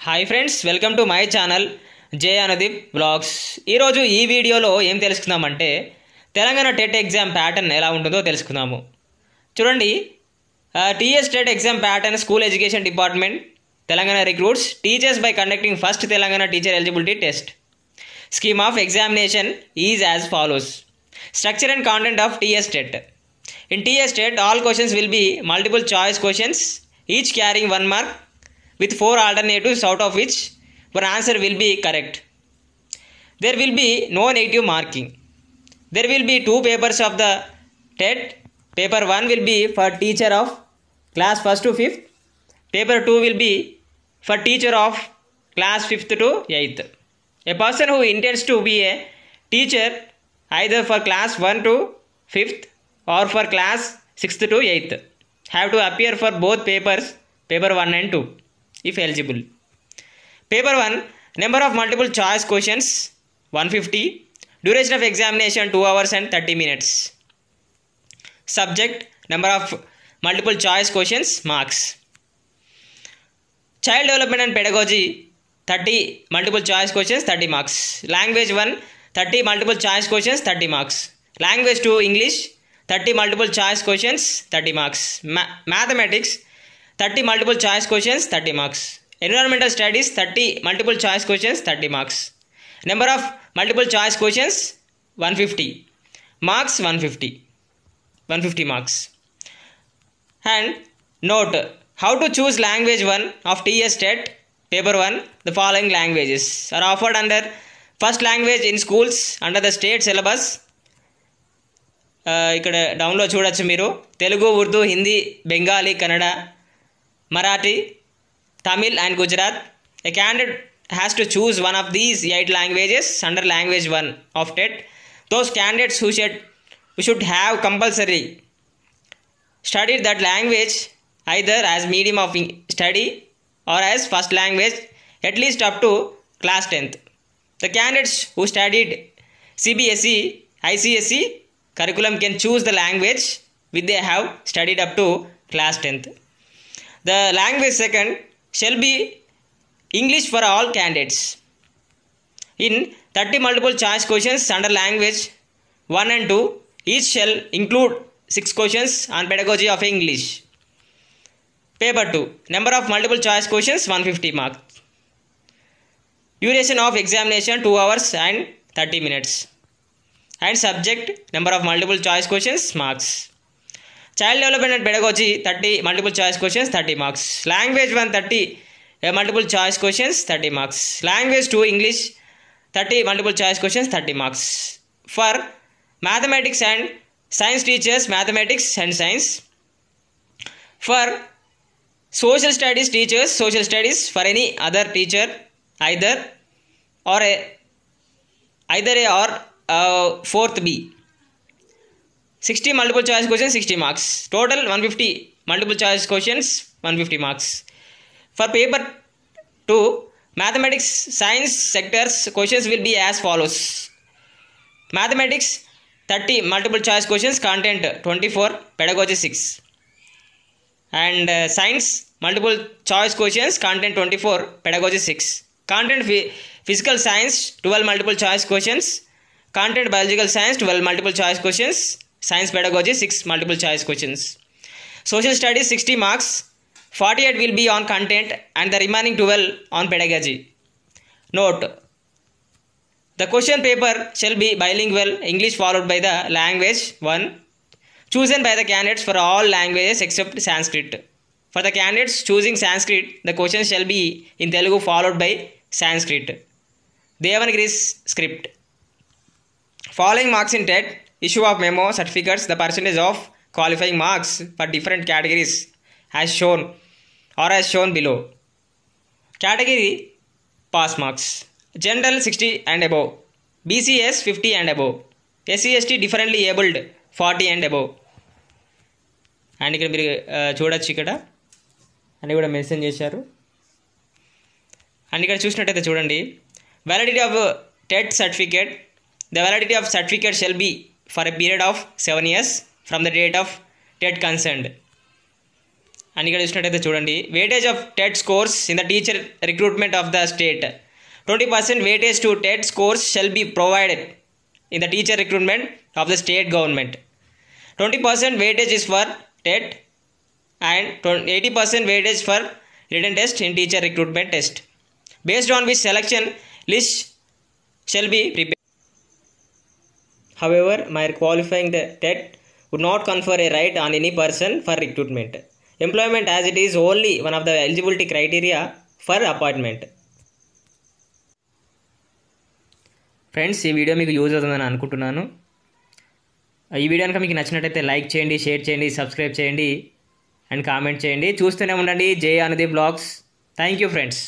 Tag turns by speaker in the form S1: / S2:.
S1: Hi friends, welcome to my channel J Anudeep blogs. ఈరోజు ఈ వీడియోలో ఏం తెలుసుకుందామంటే తెలంగాణ టెట్ ఎగ్జామ్ ప్యాటర్న్ ఎలా ఉంటుందో తెలుసుకుందాము. చూడండి, TS TET exam pattern school education department Telangana recruits teachers by conducting first Telangana teacher eligibility test. Scheme of examination is as follows. Structure and content of TS TET. In TS TET, all questions will be multiple choice questions, each carrying 1 mark with 4 alternatives, out of which one answer will be correct. There will be no negative marking. There will be 2 papers of the TET. Paper 1 will be for teacher of class 1st to 5th. Paper 2 will be for teacher of class 5th to 8th. A person who intends to be a teacher either for class 1 to 5th or for class 6th to 8th have to appear for both papers, paper 1 and 2, if eligible. Paper 1, number of multiple choice questions 150, duration of examination 2 hours and 30 minutes. Subject, number of multiple choice questions, marks. Child development and pedagogy 30 multiple choice questions, 30 marks. Language 1, 30 multiple choice questions, 30 marks. Language 2, English 30 multiple choice questions, 30 marks. Mathematics 30 multiple choice questions, 30 marks. Environmental studies 30 multiple choice questions, 30 marks. Number of multiple choice questions 150. Marks 150 marks. And note, how to choose language 1 of TS TET paper 1. The following languages are offered under first language in schools under the state syllabus. ఇక్కడ డౌన్లో చూడొచ్చు మీరు. Telugu, Urdu, Hindi, Bengali, Kannada, Marathi, Tamil and Gujarat. A candidate has to choose one of these 8 languages under language 1 of TET. Those candidates who should have compulsory studied that language either as medium of study or as first language at least up to class 10th. The candidates who studied CBSE, ICSE curriculum can choose the language which they have studied up to class 10th. The language second shall be English for all candidates. In 30 multiple choice questions under language 1 and 2, each shall include 6 questions on pedagogy of English. Paper 2, number of multiple choice questions 150 marks. Duration of examination 2 hours and 30 minutes. And subject, number of multiple choice questions, marks. Child development and pedagogy 30 multiple choice questions, 30 marks. Language 1, 30 multiple choice questions, 30 marks. Language 2, English 30 multiple choice questions, 30 marks. For mathematics and science teachers, mathematics and science. For social studies teachers, social studies. For any other teacher, either A or 4th B. 60 multiple choice questions, 60 marks. Total 150 multiple choice questions, 150 marks. For paper 2, mathematics science sectors questions will be as follows. Mathematics 30 multiple choice questions, content 24, pedagogy 6. And science multiple choice questions, content 24, pedagogy 6. Content physical science 12 multiple choice questions, content biological science 12 multiple choice questions, science pedagogy 6 multiple choice questions. Social studies 60 marks, 48 will be on content and the remaining 12 on pedagogy. Note, the question paper shall be bilingual, English followed by the language 1, chosen by the candidates for all languages except Sanskrit. For the candidates choosing Sanskrit, the questions shall be in Telugu followed by Sanskrit. Devanagiri's script. Following marks in TET, issue of memo, certificates, the % of qualifying marks for different categories as shown or as shown below. Category pass marks. General 60 and above. BCS 50 and above. SC/ST differently abled 40 and above. And ఇక్కడ మీరు చూడొచ్చు, ఇక్కడ అన్నీ కూడా mention చేశారు. And ఇక్కడ చూసినట్టయితే చూడండి, validity of TET certificate. The validity of certificate shall be for a period of 7 years from the date of TET concerned. అని ఇక్కడ చూసినట్టయితే చూడండి, weightage of TET scores in the teacher recruitment of the state. 20% weightage to TET scores shall be provided in the teacher recruitment of the state government. 20% weightage is for TET and 80% weightage for written test in teacher recruitment test, based on which selection list shall be prepared. However, by qualifying the TET would not confer a right on any person for recruitment. Employment as it is only one of the eligibility criteria for appointment. Friends, ఈ video మీకు use అవుతుందని అనుకుంటున్నాను. ఈ video కనుక మీకు నచ్చినట్టయితే like చేయండి, share చేయండి, సబ్స్క్రైబ్ చేయండి అండ్ కామెంట్ చేయండి. చూస్తూనే ఉండండి J Anudeep blogs. Thank you friends.